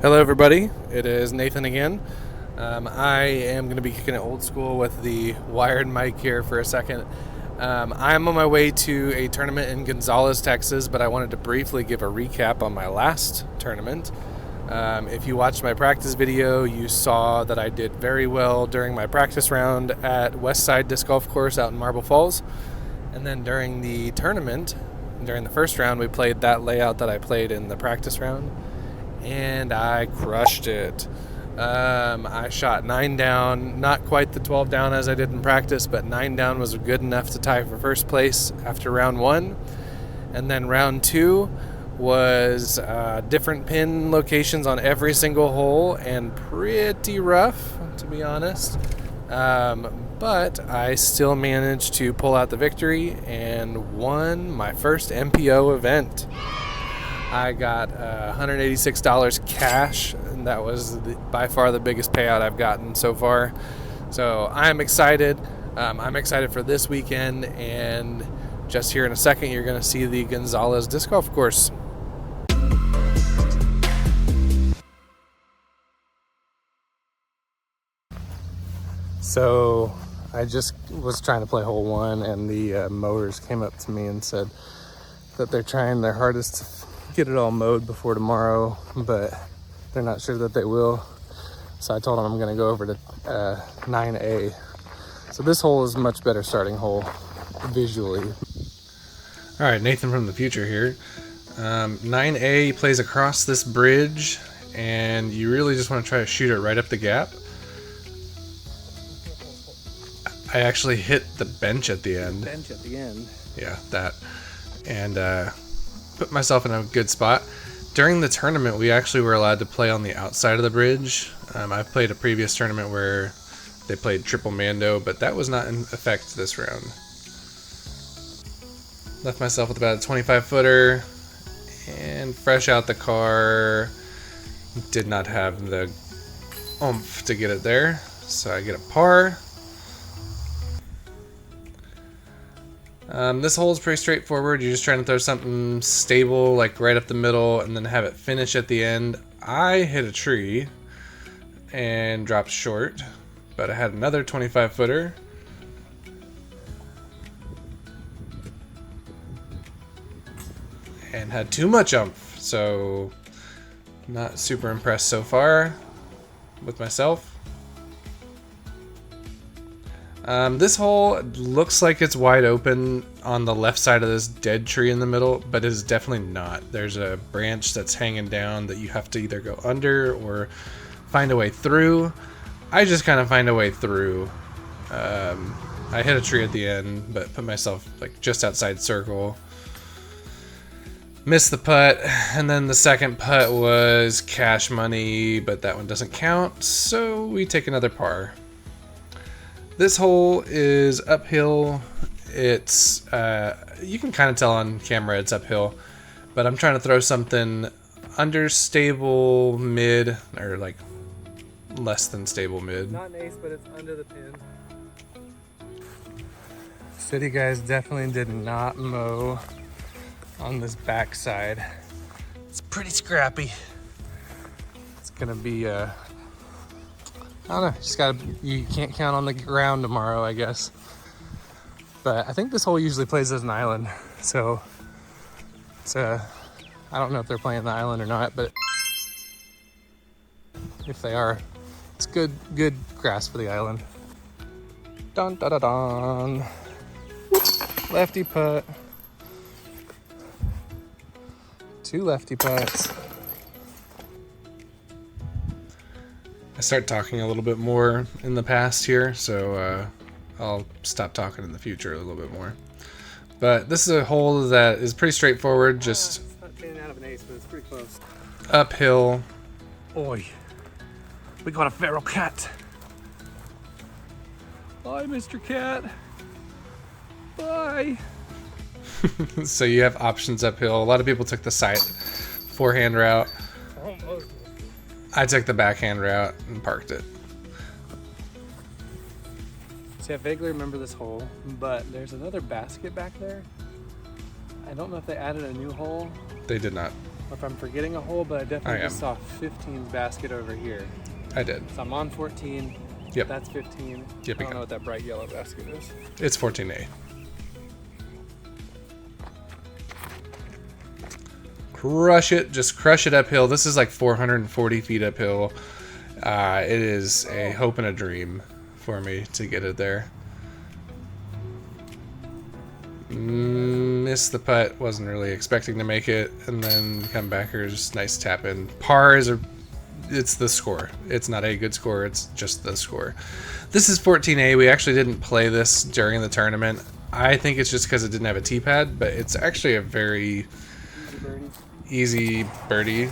Hello everybody, it is Nathan again. I am going to be kicking it old school with the wired mic here for a second. I'm on my way to a tournament in Gonzales, Texas, but I wanted to briefly give a recap on my last tournament. If you watched my practice video, you saw that I did very well during my practice round at Westside Disc Golf Course out in Marble Falls. And then during the tournament, during the first round, we played that layout that I played in the practice round, and I crushed it. I shot 9 down, not quite the 12 down as I did in practice, but 9 down was good enough to tie for first place after round 1. And then round 2 was different pin locations on every single hole and pretty rough, to be honest. But I still managed to pull out the victory and won my first MPO event. I got $186 cash, and that was by far the biggest payout I've gotten so far. So I'm excited. I'm excited for this weekend, and just here in a second, you're going to see the Gonzales Disc Golf Course. So I just was trying to play hole 1, and the mowers came up to me and said that they're trying their hardest to get it all mowed before tomorrow, but they're not sure that they will. So I told them I'm going to go over to 9A. So this hole is a much better starting hole visually. All right, Nathan from the future here. 9A plays across this bridge, and you really just want to try to shoot it right up the gap. I actually hit the bench at the end. Yeah, that. And put myself in a good spot. During the tournament, we actually were allowed to play on the outside of the bridge. I've played a previous tournament where they played triple mando, but that was not in effect this round. Left myself with about a 25-footer, and fresh out the car. Did not have the oomph to get it there, so I get a par. This hole is pretty straightforward. You're just trying to throw something stable, like right up the middle, and then have it finish at the end. I hit a tree and dropped short, but I had another 25-footer. And had too much oomph, so not super impressed so far with myself. This hole looks like it's wide open on the left side of this dead tree in the middle, but it is definitely not. There's a branch that's hanging down that you have to either go under or find a way through. I just kind of find a way through. I hit a tree at the end, but put myself like just outside circle. Missed the putt, and then the second putt was cash money, but that one doesn't count, so we take another par. This hole is uphill. It's you can kind of tell on camera it's uphill, but I'm trying to throw something under stable mid, or like less than stable mid. Not an ace, but it's under the pin. City guys definitely did not mow on this backside. It's pretty scrappy. It's gonna be I don't know, you can't count on the ground tomorrow, I guess. But I think this hole usually plays as an island, so it's I don't know if they're playing the island or not, but if they are, it's good grass for the island. Dun da da dun. Lefty putt. 2 lefty putts. I start talking a little bit more in the past here, so I'll stop talking in the future a little bit more. But this is a hole that is pretty straightforward, just it's not pinning out of an ace, but it's pretty close. Uphill. Oi, we got a feral cat. Bye, Mr. Cat. Bye. So you have options uphill. A lot of people took the side forehand route. Almost. I took the backhand route and parked it. See, I vaguely remember this hole, but there's another basket back there. I don't know if they added a new hole. They did not. or if I'm forgetting a hole, but I definitely just saw 15's basket over here. I did. So I'm on 14. Yep. That's 15. Yep. I don't know what that bright yellow basket is. It's 14A. Crush it. Just crush it uphill. This is like 440 feet uphill. It is a hope and a dream for me to get it there. Missed the putt. Wasn't really expecting to make it. And then comebackers, nice tap in. Par is it's the score. It's not a good score. It's just the score. This is 14A. We actually didn't play this during the tournament. I think it's just because it didn't have a tee pad, but it's actually a very easy birdie.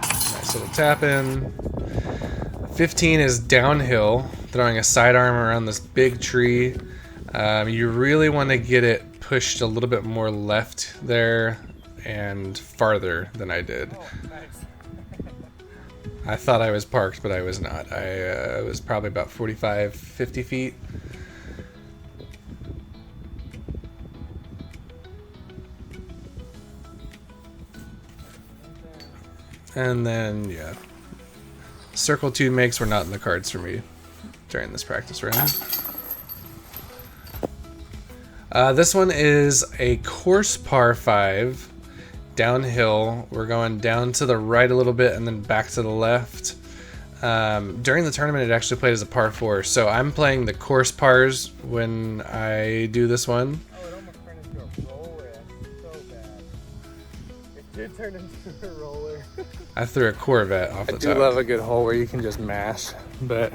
Nice little tap in. 15 is downhill, throwing a sidearm around this big tree. You really want to get it pushed a little bit more left there and farther than I did. Oh, nice. I thought I was parked, but I was not. I was probably about 45, 50 feet. And then, yeah. Circle 2 makes were not in the cards for me during this practice round. This one is a course par 5 downhill. We're going down to the right a little bit and then back to the left. During the tournament, it actually played as a par 4, so I'm playing the course pars when I do this one. Oh, it almost turned into a roller. So bad. It did turn into a roller. I threw a Corvette off the top. I do love a good hole where you can just mash, but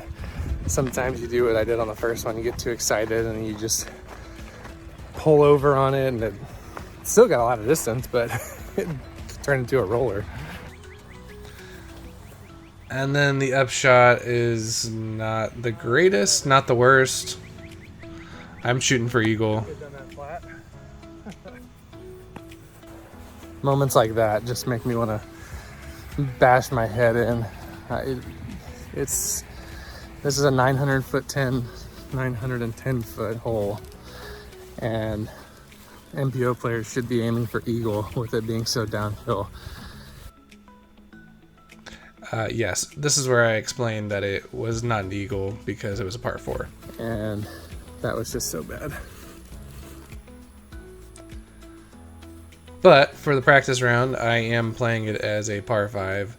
sometimes you do what I did on the first one. You get too excited and you just pull over on it, and it still got a lot of distance, but it turned into a roller. And then the upshot is not the greatest, not the worst. I'm shooting for eagle. Moments like that just make me want to bash my head in. This is a 910 foot hole, and MPO players should be aiming for eagle with it being so downhill. Yes, this is where I explained that it was not an eagle because it was a par 4. And that was just so bad. But for the practice round, I am playing it as a par 5.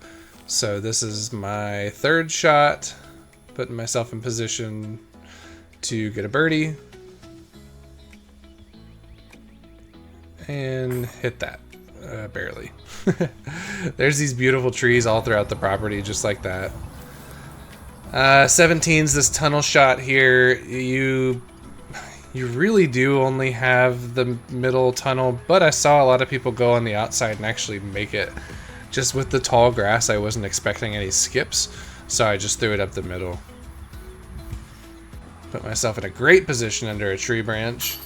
So this is my third shot, putting myself in position to get a birdie. And hit that. Barely. There's these beautiful trees all throughout the property, just like that. 17's this tunnel shot here. You really do only have the middle tunnel, but I saw a lot of people go on the outside and actually make it. Just with the tall grass, I wasn't expecting any skips, so I just threw it up the middle. Put myself in a great position under a tree branch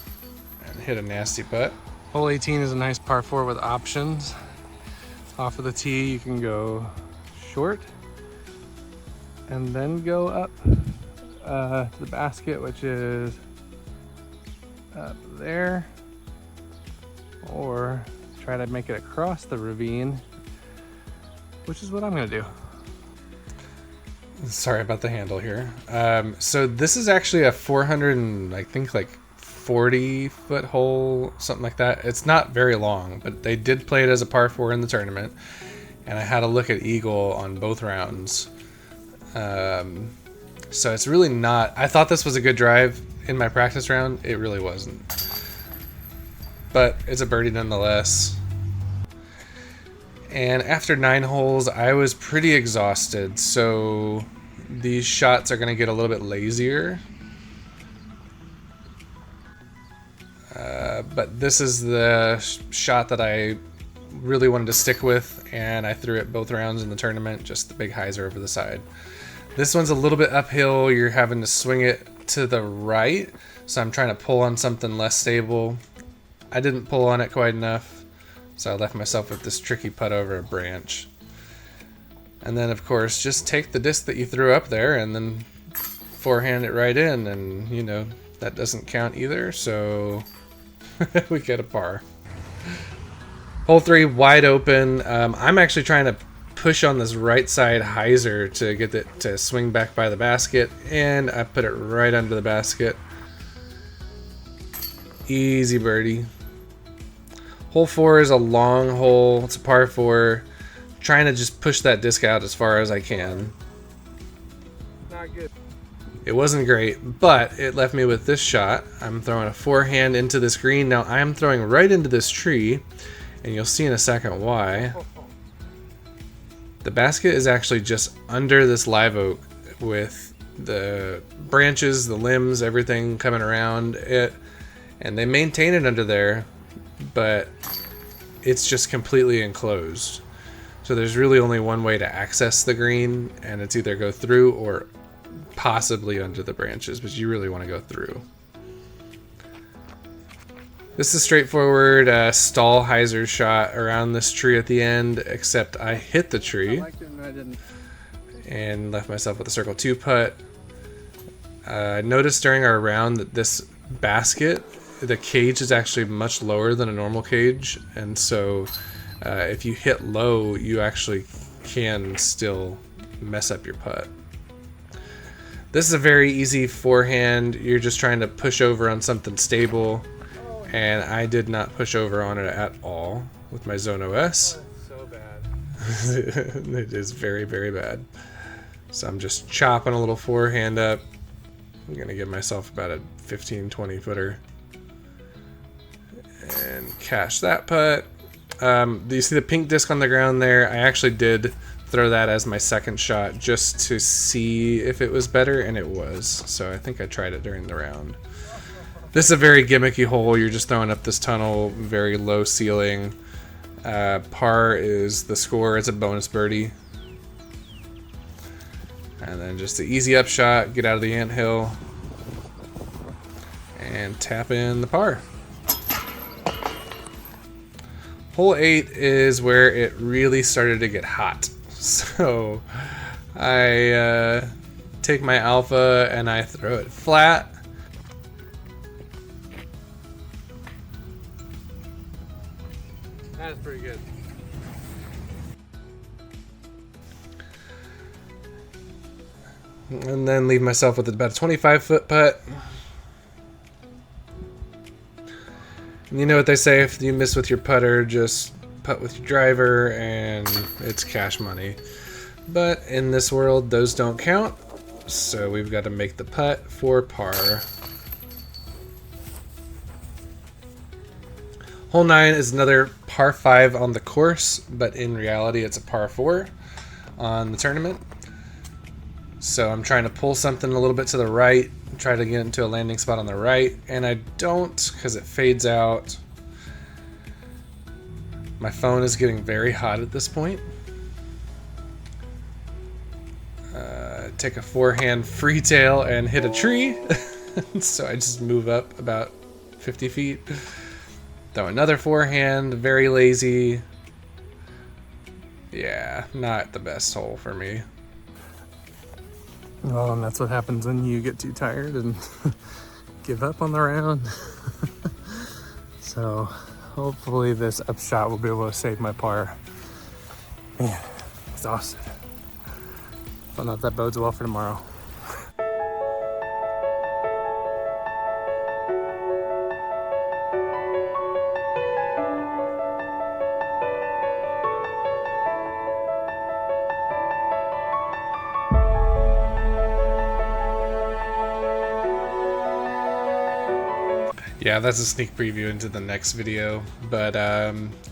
and hit a nasty putt. Hole 18 is a nice par 4 with options. Off of the tee, you can go short and then go up to the basket, which is up there, or try to make it across the ravine, which is what I'm gonna do. Sorry about the handle here. So this is actually a 400 and I think like 40 foot hole, something like that. It's not very long, but they did play it as a par 4 in the tournament, and I had a look at eagle on both rounds. So it's really not. I thought this was a good drive in my practice round. It really wasn't, but it's a birdie nonetheless. And after 9 holes, I was pretty exhausted, so these shots are going to get a little bit lazier. But this is the shot that I really wanted to stick with, and I threw it both rounds in the tournament, just the big hyzer over the side. This one's a little bit uphill. You're having to swing it to the right, so I'm trying to pull on something less stable. I didn't pull on it quite enough, so I left myself with this tricky putt over a branch. And then, of course, just take the disc that you threw up there and then forehand it right in, and you know, that doesn't count either, so we get a par. Hole 3 wide open. I'm actually trying to push on this right side hyzer to get it to swing back by the basket, and I put it right under the basket. Easy birdie. Hole 4 is a long hole. It's a par 4. Trying to just push that disc out as far as I can. Not good. It wasn't great, but it left me with this shot. I'm throwing a forehand into this green. Now I am throwing right into this tree, and you'll see in a second why. The basket is actually just under this live oak with the branches, the limbs, everything coming around it, and they maintain it under there, but it's just completely enclosed. So there's really only one way to access the green, and it's either go through or possibly under the branches, but you really want to go through. This is straightforward stall hyzer shot around this tree at the end, except I hit the tree and left myself with a circle 2 putt. I noticed during our round that this basket, the cage is actually much lower than a normal cage, and so if you hit low, you actually can still mess up your putt. This is a very easy forehand. You're just trying to push over on something stable, and I did not push over on it at all with my Zone OS. So bad. It is very, very bad. So I'm just chopping a little forehand up. I'm gonna give myself about a 15-20 footer and cash that putt. Do you see the pink disc on the ground there? I actually did throw that as my second shot just to see if it was better, and it was. So I think I tried it during the round. This is a very gimmicky hole. You're just throwing up this tunnel, very low ceiling. Par is the score. It's a bonus birdie. And then just the easy upshot, get out of the anthill, and tap in the par. Hole 8 is where it really started to get hot. So I take my alpha and I throw it flat. That's pretty good. And then leave myself with about a 25-foot putt. And you know what they say, if you miss with your putter, just putt with your driver and it's cash money. But in this world, those don't count. So we've got to make the putt for par. Hole 9 is another par 5 on the course, but in reality it's a par 4 on the tournament. So I'm trying to pull something a little bit to the right, try to get into a landing spot on the right, and I don't because it fades out. My phone is getting very hot at this point. Take a forehand free tail and hit a tree. So I just move up about 50 feet. Throw another forehand, very lazy. Yeah, not the best hole for me. Well, and that's what happens when you get too tired and give up on the round. So hopefully this upshot will be able to save my par. Man, exhausted. Don't know if that bodes well for tomorrow. Yeah, that's a sneak preview into the next video. But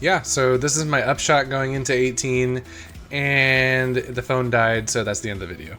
yeah, so this is my upshot going into 18, and the phone died, so that's the end of the video.